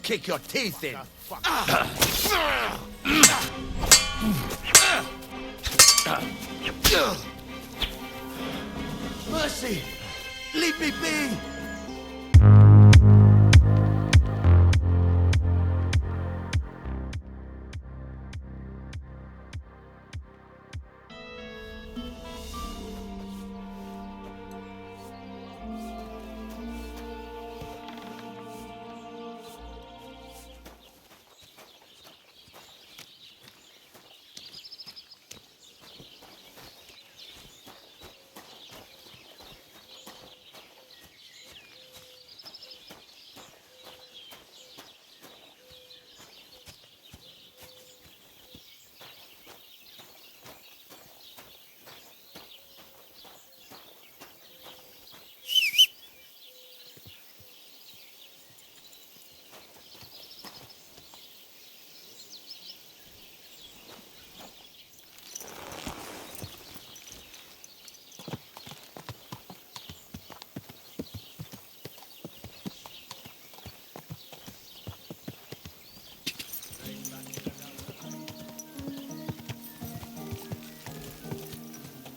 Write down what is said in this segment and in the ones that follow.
kick your teeth in. Mercy! Leave me be!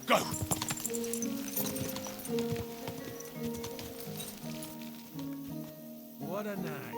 Go! What a nag.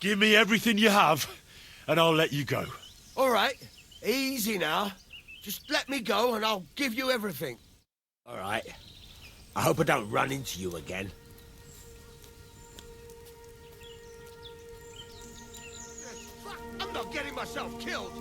Give me everything you have, and I'll let you go. All right, easy now. Just let me go and I'll give you everything. All right. I hope I don't run into you again. I'm not getting myself killed.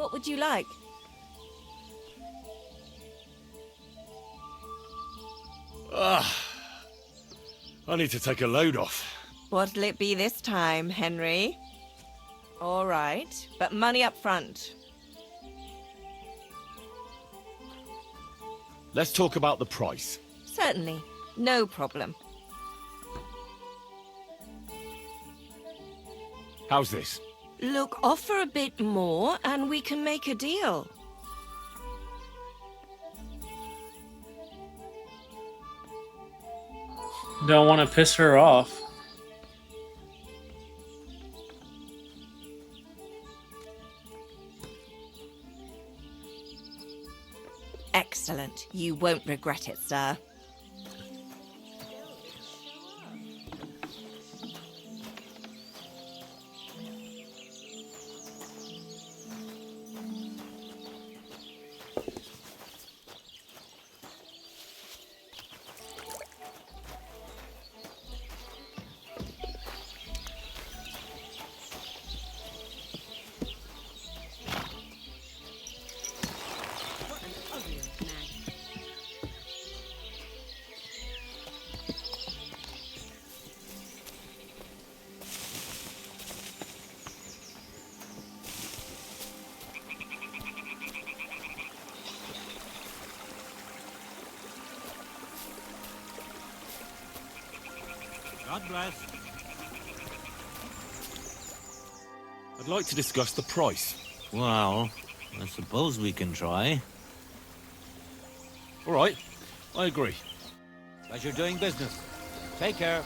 What would you like? I need to take a load off. What'll it be this time, Henry? All right, but money up front. Let's talk about the price. Certainly, no problem. How's this? Look, offer a bit more and we can make a deal. Don't want to piss her off. Excellent. You won't regret it, sir. God bless. I'd like to discuss the price. Well, I suppose we can try. All right, I agree. Pleasure doing business. Take care.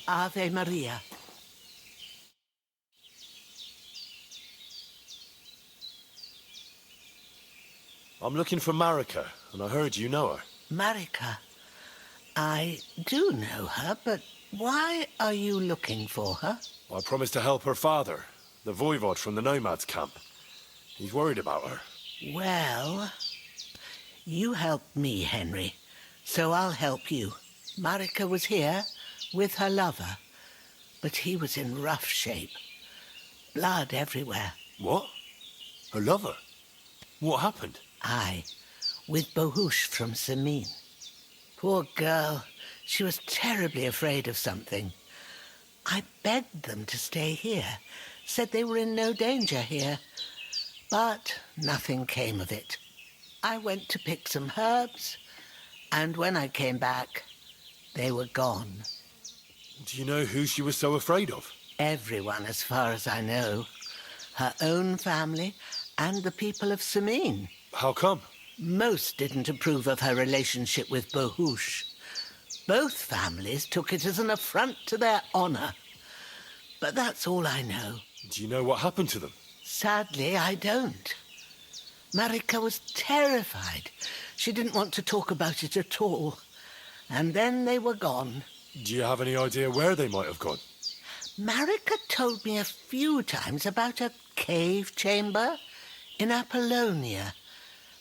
Ave Maria. I'm looking for Marika, and I heard you know her. Marika. I do know her, but why are you looking for her? I promised to help her father, the voivod from the nomads camp. He's worried about her. Well, you helped me, Henry, so I'll help you. Marika was here with her lover, but he was in rough shape. Blood everywhere. What? Her lover? What happened? Aye, with Bohush from Samin. Poor girl, she was terribly afraid of something. I begged them to stay here, said they were in no danger here, but nothing came of it. I went to pick some herbs, and when I came back, they were gone. Do you know who she was so afraid of? Everyone, as far as I know. Her own family and the people of Samin. How come? Most didn't approve of her relationship with Bohush. Both families took it as an affront to their honor. but that's all I know. Do you know what happened to them? Sadly, I don't. Marika was terrified. She didn't want to talk about it at all. And then they were gone. Do you have any idea where they might have gone? Marika told me a few times about a cave chamber in Apollonia,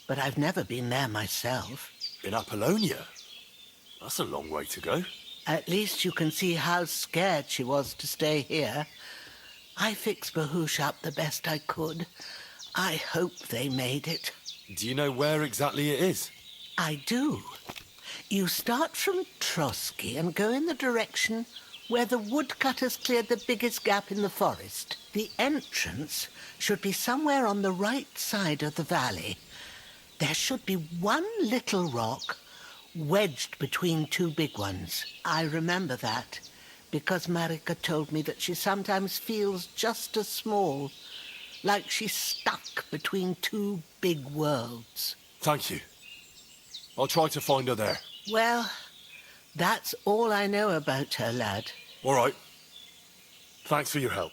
but I've never been there myself. In Apollonia? That's a long way to go. At least you can see how scared she was to stay here. I fixed Bahush up the best I could. I hope they made it. Do you know where exactly it is? I do. You start from Trotsky and go in the direction where the woodcutters cleared the biggest gap in the forest. The entrance should be somewhere on the right side of the valley. There should be one little rock wedged between two big ones. I remember that because Marika told me that she sometimes feels just as small, like she's stuck between two big worlds. Thank you. I'll try to find her there. Well, that's all I know about her, lad. All right. Thanks for your help.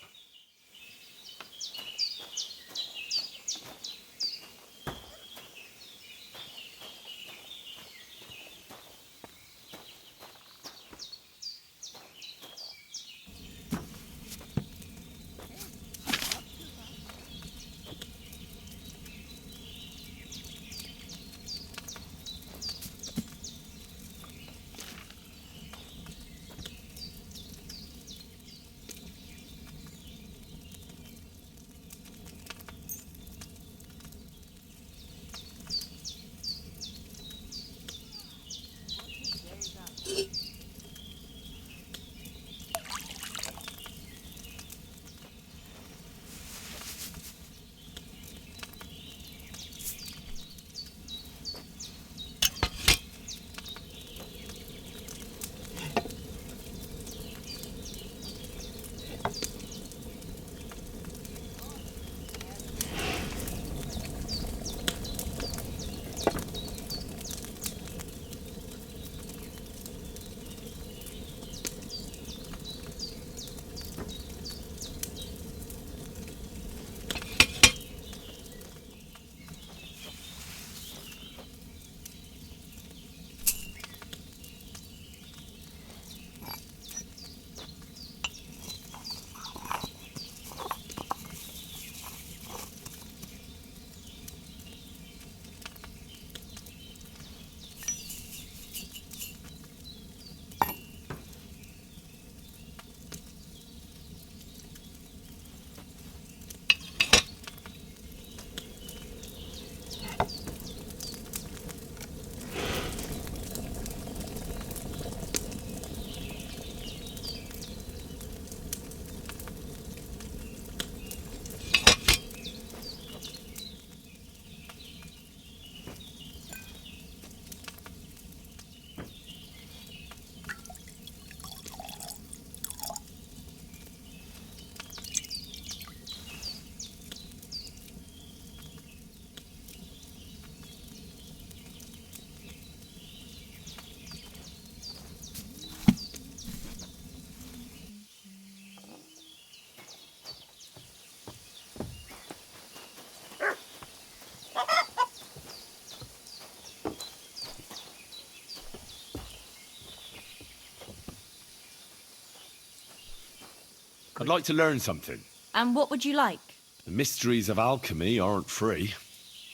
I'd like to learn something. And what would you like? The mysteries of alchemy aren't free.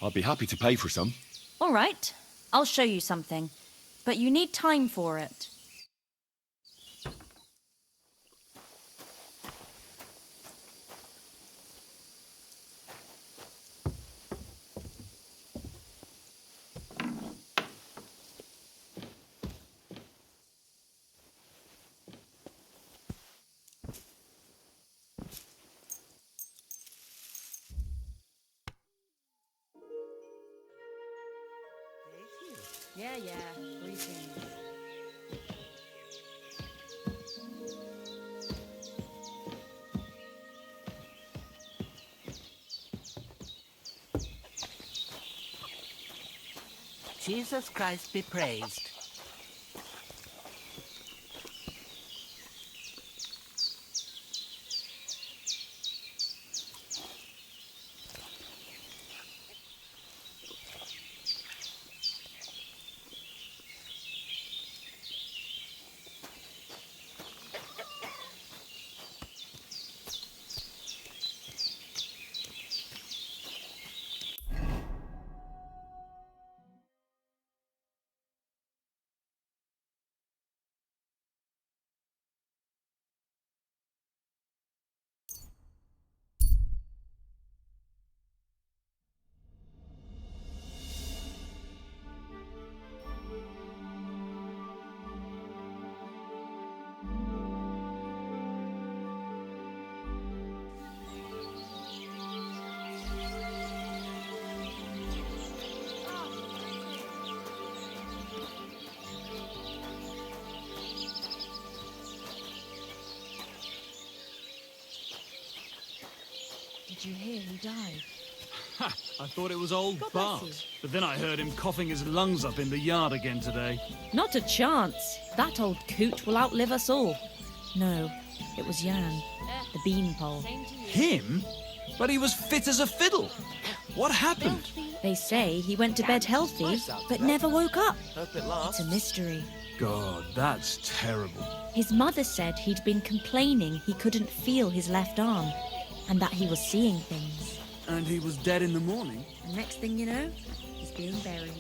I'd be happy to pay for some. All right, I'll show you something. But you need time for it. Yeah, greetings. Jesus Christ be praised. did you hear he died? Ha! I thought it was old God bless Bart. But then I heard him coughing his lungs up in the yard again today. Not a chance. That old coot will outlive us all. No, it was Jan, the beanpole. Him? But he was fit as a fiddle. What happened? They say he went to bed healthy, but never woke up. Hope it It's lasts. a mystery. God, that's terrible. His mother said he'd been complaining he couldn't feel his left arm, and that he was seeing things. And he was dead in the morning? And next thing you know, he's being buried.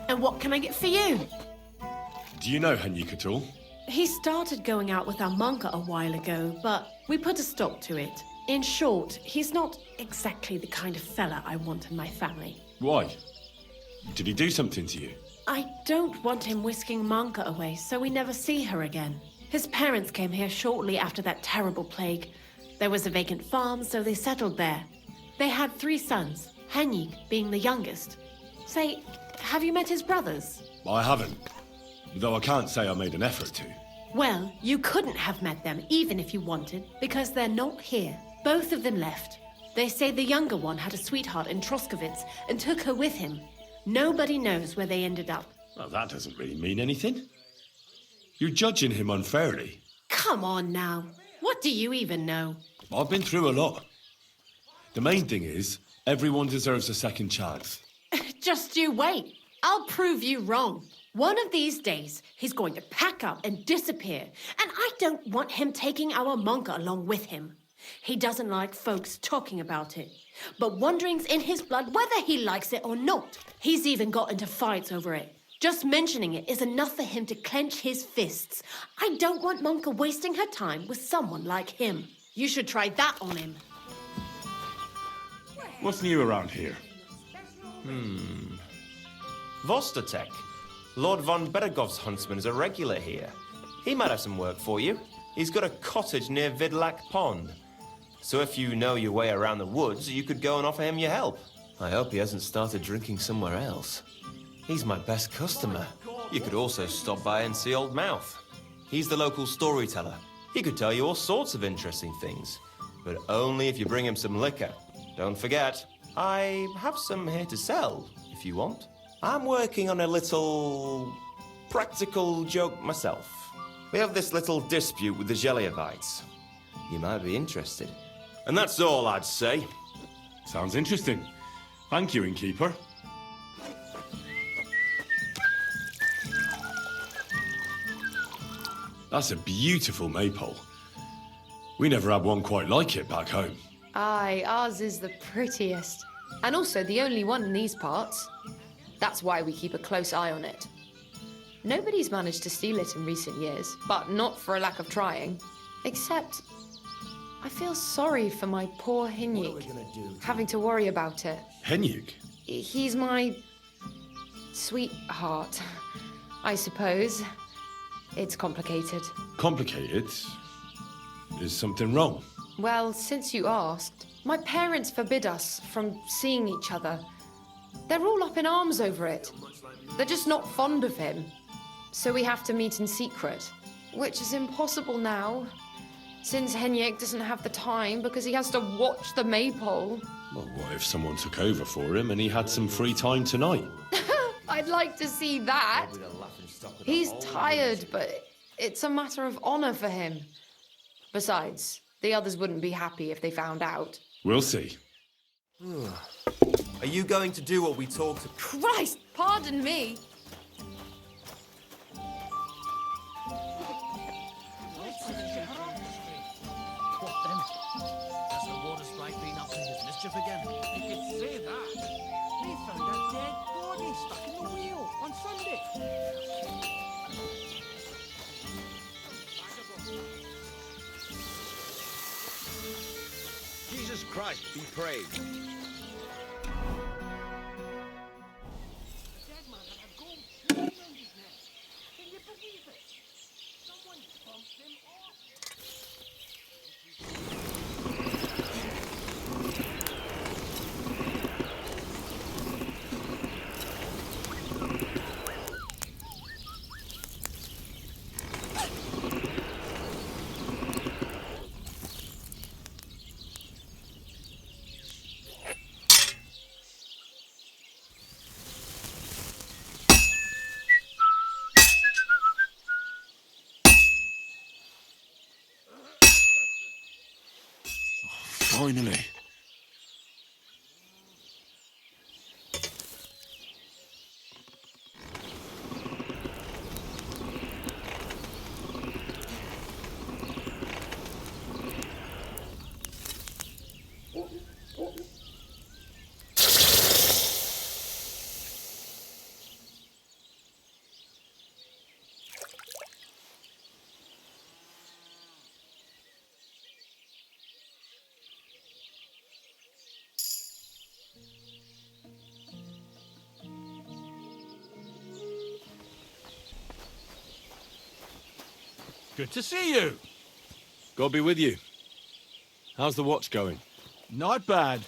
And what can I get for you? Do you know Henrik at all? He started going out with our monk a while ago, but we put a stop to it. In short, he's not exactly the kind of fella I want in my family. Why? Did he do something to you? I don't want him whisking Manka away, so we never see her again. His parents came here shortly after that terrible plague. There was a vacant farm, so they settled there. They had 3 sons, Henrik being the youngest. Say, have you met his brothers? I haven't. Though I can't say I made an effort to. Well, you couldn't have met them even if you wanted, because they're not here. Both of them left. They say the younger one had a sweetheart in Troskowitz and took her with him. Nobody knows where they ended up. Well, that doesn't really mean anything. You're judging him unfairly. Come on now. What do you even know? I've been through a lot. The main thing is, everyone deserves a second chance. Just you wait. I'll prove you wrong. One of these days, he's going to pack up and disappear, and I don't want him taking our monka along with him. He doesn't like folks talking about it, but wandering's in his blood whether he likes it or not. He's even got into fights over it. Just mentioning it is enough for him to clench his fists. I don't want Monka wasting her time with someone like him. You should try that on him. What's new around here? Vostotek. Lord von Beregov's huntsman is a regular here. He might have some work for you. He's got a cottage near Vidlak Pond. So if you know your way around the woods, you could go and offer him your help. I hope he hasn't started drinking somewhere else. He's my best customer. You could also stop by and see Old Mouth. He's the local storyteller. He could tell you all sorts of interesting things, but only if you bring him some liquor. Don't forget, I have some here to sell, if you want. I'm working on a little practical joke myself. We have this little dispute with the Geliovites. You might be interested. And that's all I'd say. Sounds interesting. Thank you, innkeeper. That's a beautiful maypole. We never had one quite like it back home. Aye, ours is the prettiest. And also the only one in these parts. That's why we keep a close eye on it. Nobody's managed to steal it in recent years, but not for a lack of trying. Except, I feel sorry for my poor Henrik, having to worry about it. Henrik? He's my sweetheart, I suppose. It's complicated. Complicated? Is something wrong? Well, since you asked, my parents forbid us from seeing each other. They're all up in arms over it. They're just not fond of him. So we have to meet in secret, which is impossible now, since Henrik doesn't have the time because he has to watch the maypole. Well, what if someone took over for him and he had some free time tonight? I'd like to see that. He's tired, but it's a matter of honor for him. Besides, the others wouldn't be happy if they found out. We'll see. Are you going to do what we talked about? Christ, pardon me. Has the water sprite been up to his mischief again? You could say that. They found a dead body stuck in the wheel on Sunday. Jesus Christ be praised. finally. Good to see you. God be with you. How's the watch going? Not bad,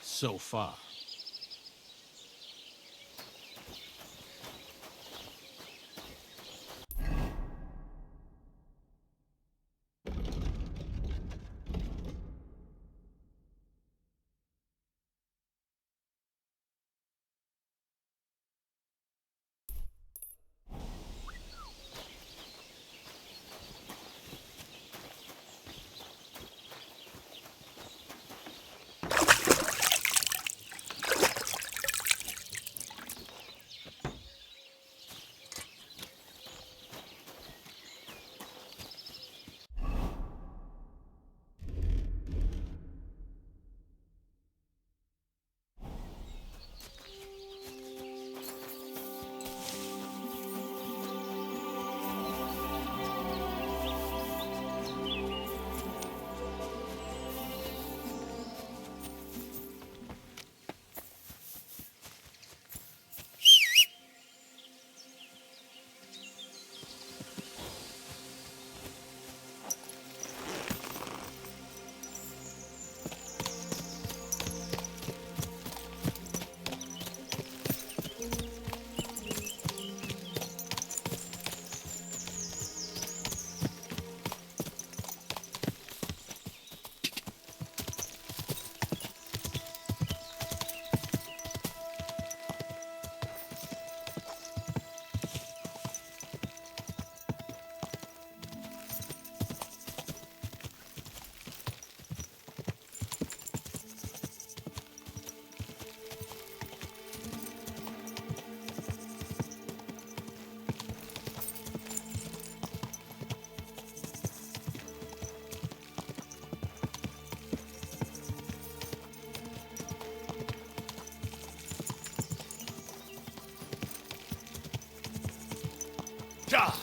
so far. Ja!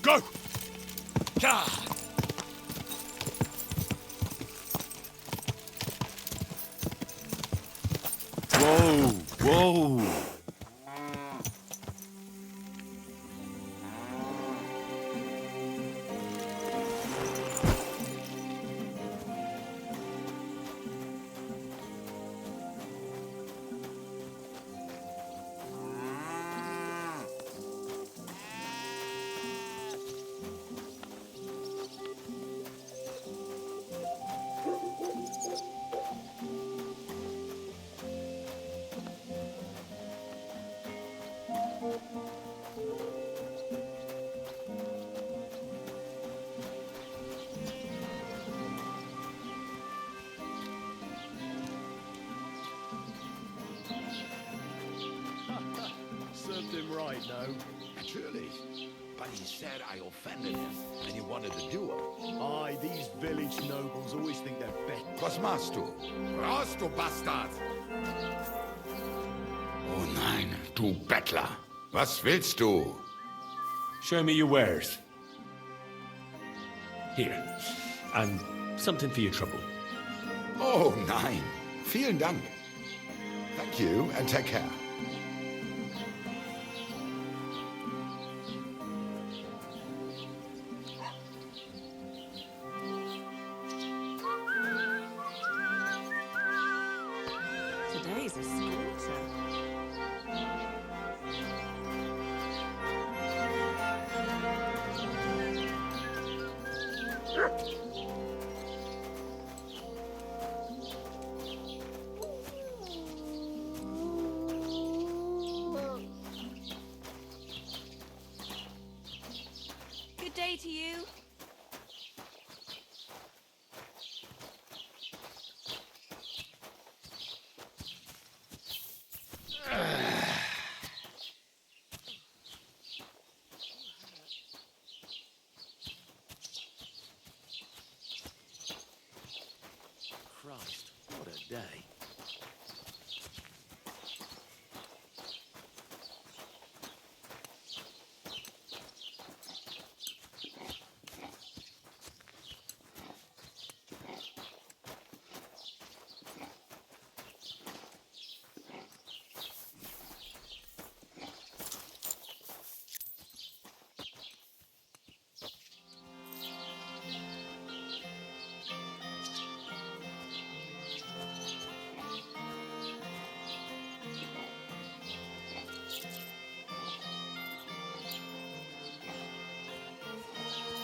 Go! Ja! Whoa, whoa. Served him right, no? Surely. But he said I offended him, and he wanted a duel. Aye, these village nobles always think they're better. Was machst du? Raus, du Bastard! Oh nein, du Bettler! Was willst du? Show me your wares. Here. And something for your trouble. Oh nein. Vielen Dank. Thank you, and take care. Today's a scorcher. day to you. Christ, what a day.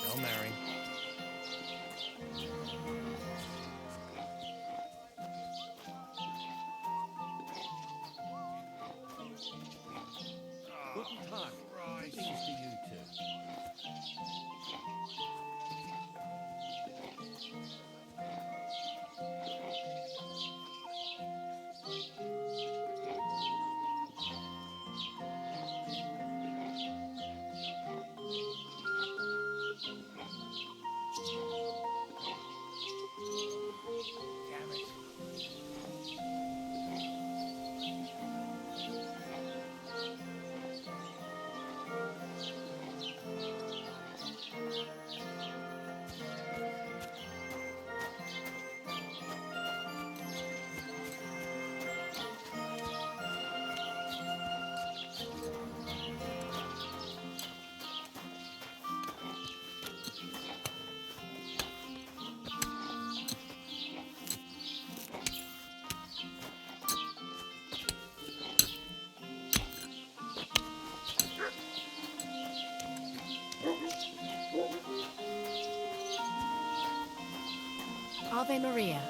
Hail Mary. Guten Tag. Greetings to you too. Damn it. Ave Maria.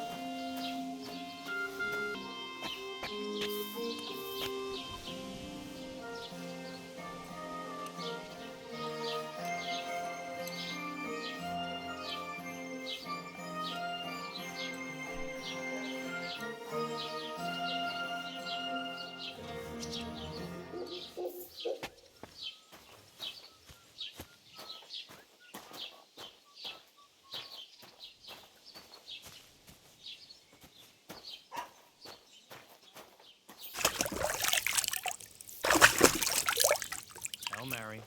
Hail Mary.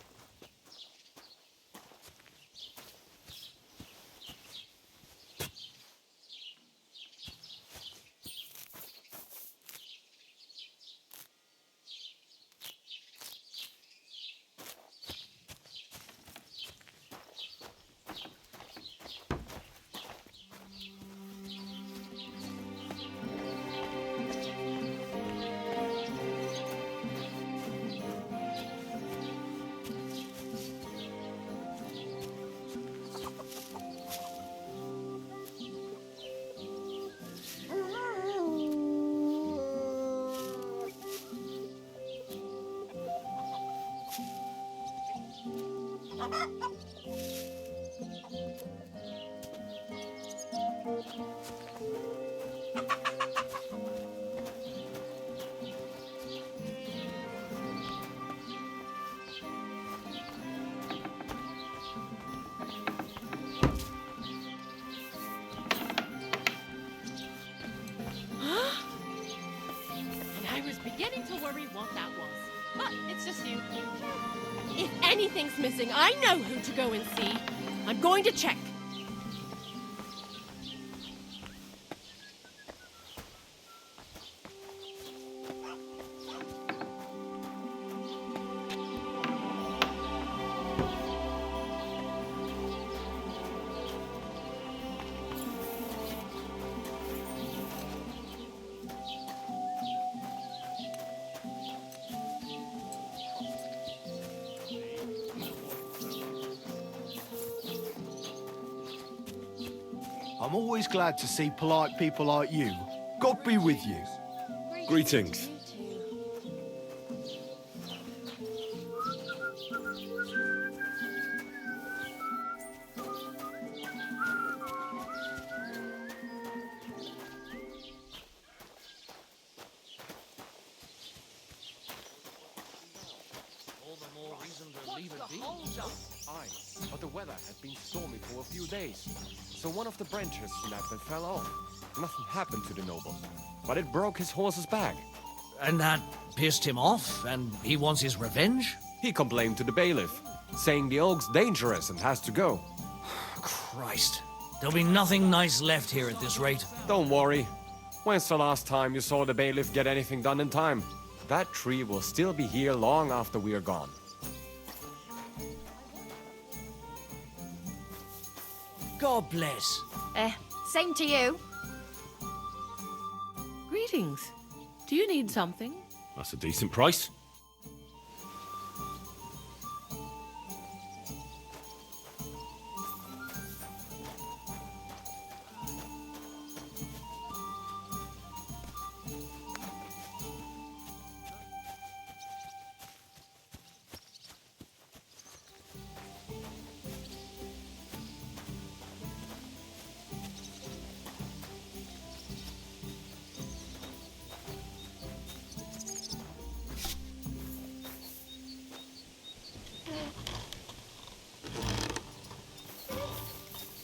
And I was beginning to worry what that was. But it's just you. If anything's missing, I know who to go and see. I'm going to check. I'm always glad to see polite people like you. God be with you. Greetings. Aye, but the weather had been stormy for a few days, so one of the branches snapped and fell off. Nothing happened to the noble, but it broke his horse's back. And that pissed him off, and he wants his revenge? He complained to the bailiff, saying the oak's dangerous and has to go. Christ. There'll be nothing nice left here at this rate. Don't worry. When's the last time you saw the bailiff get anything done in time? That tree will still be here long after we are gone. God bless. Same to you. Greetings. Do you need something? That's a decent price.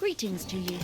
Greetings to you.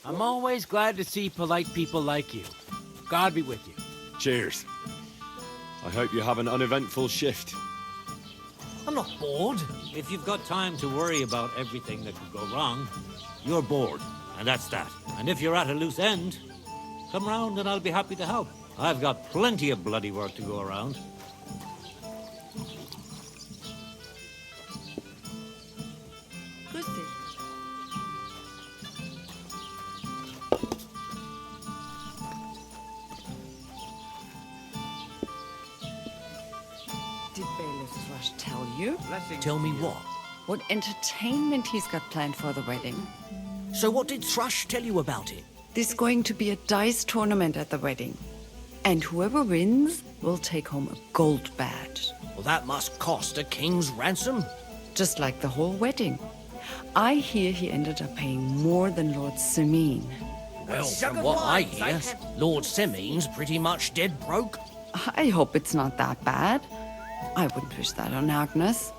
I'm always glad to see polite people like you. God be with you. Cheers. I hope you have an uneventful shift. I'm not bored. If you've got time to worry about everything that could go wrong, you're bored, and that's that. And if you're at a loose end, come round and I'll be happy to help. I've got plenty of bloody work to go around. Did Bailiff Thrush tell you? Tell me what? What entertainment he's got planned for the wedding. So what did Thrush tell you about it? There's going to be a dice tournament at the wedding. And whoever wins will take home a gold badge. Well, that must cost a king's ransom. Just like the whole wedding. I hear he ended up paying more than Lord Semine. Well, from what I hear, Lord Semine's pretty much dead broke. I hope it's not that bad. I wouldn't wish that on Agnes.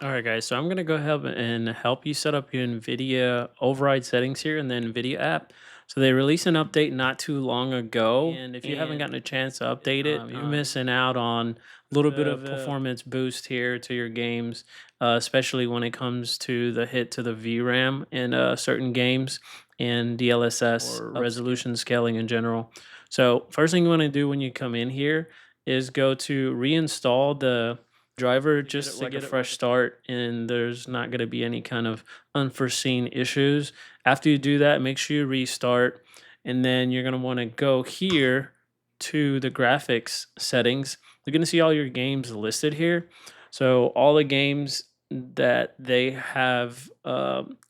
Alright guys, so I'm going to go ahead and help you set up your Nvidia override settings here in the Nvidia app. So they released an update not too long ago, and if you haven't gotten a chance to update it, you're missing out on a little bit of performance boost here to your games, especially when it comes to the hit to the VRAM in certain games and DLSS or resolution scaling in general. So first thing you want to do when you come in here is go to reinstall the driver just to get a fresh start, and there's not going to be any kind of unforeseen issues. After you do that, make sure you restart, and then you're going to want to go here to the graphics settings. You're going to see all your games listed here. So all the games that they have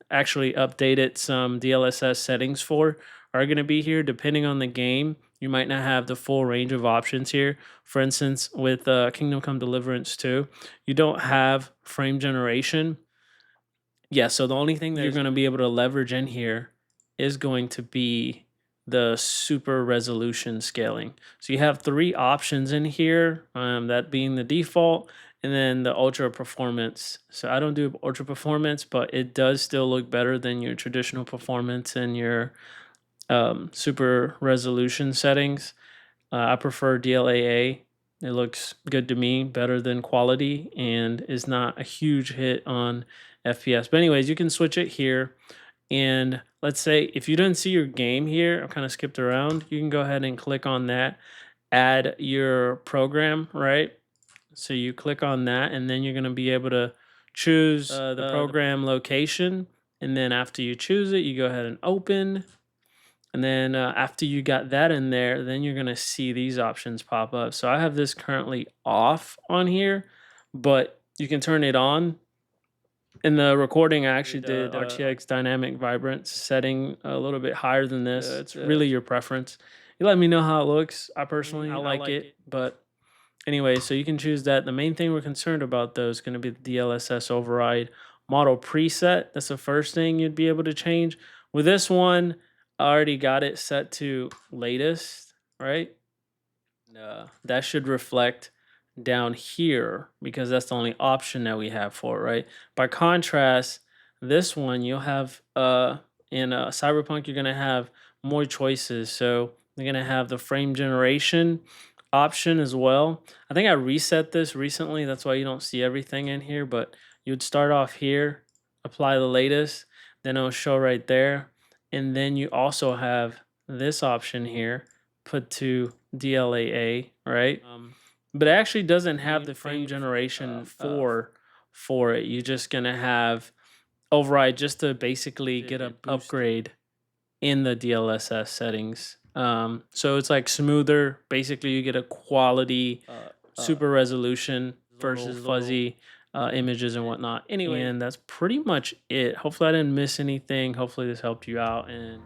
actually updated some DLSS settings for are going to be here. Depending on the game, you might not have the full range of options here. For instance, with Kingdom Come Deliverance 2, you don't have frame generation. Yeah, so the only thing that you're going to be able to leverage in here is going to be the super resolution scaling. So you have 3 options in here, that being the default, and then the ultra performance. So I don't do ultra performance, but it does still look better than your traditional performance and your super resolution settings. I prefer DLAA. It looks good to me, better than quality, and is not a huge hit on FPS. But anyways, you can switch it here. And let's say if you didn't see your game here, I've kind of skipped around, you can go ahead and click on that, add your program, right? So you click on that, and then you're going to be able to choose the program location. And then after you choose it, you go ahead and open. And then after you got that in there, then you're going to see these options pop up. So I have this currently off on here, but you can turn it on. In the recording, I actually did RTX Dynamic Vibrance setting a little bit higher than this. It's really your preference. You let me know how it looks. I personally, I like it. But anyway, so you can choose that. The main thing we're concerned about, though, is going to be the DLSS override model preset. That's the first thing you'd be able to change. With this one, I already got it set to latest, right? That should reflect down here because that's the only option that we have for it, right? By contrast, this one you'll have in Cyberpunk, you're gonna have more choices. So you're gonna have the frame generation option as well. I think I reset this recently, that's why you don't see everything in here, but you'd start off here, apply the latest, then it'll show right there. And then you also have this option here, put to DLAA, right? But it actually doesn't have the frame generation for it. You're just gonna have override just to basically get an upgrade in the DLSS settings. So it's like smoother. Basically, you get a quality super resolution versus fuzzy images and whatnot. Anyway, and that's pretty much it. Hopefully, I didn't miss anything. Hopefully, this helped you out and.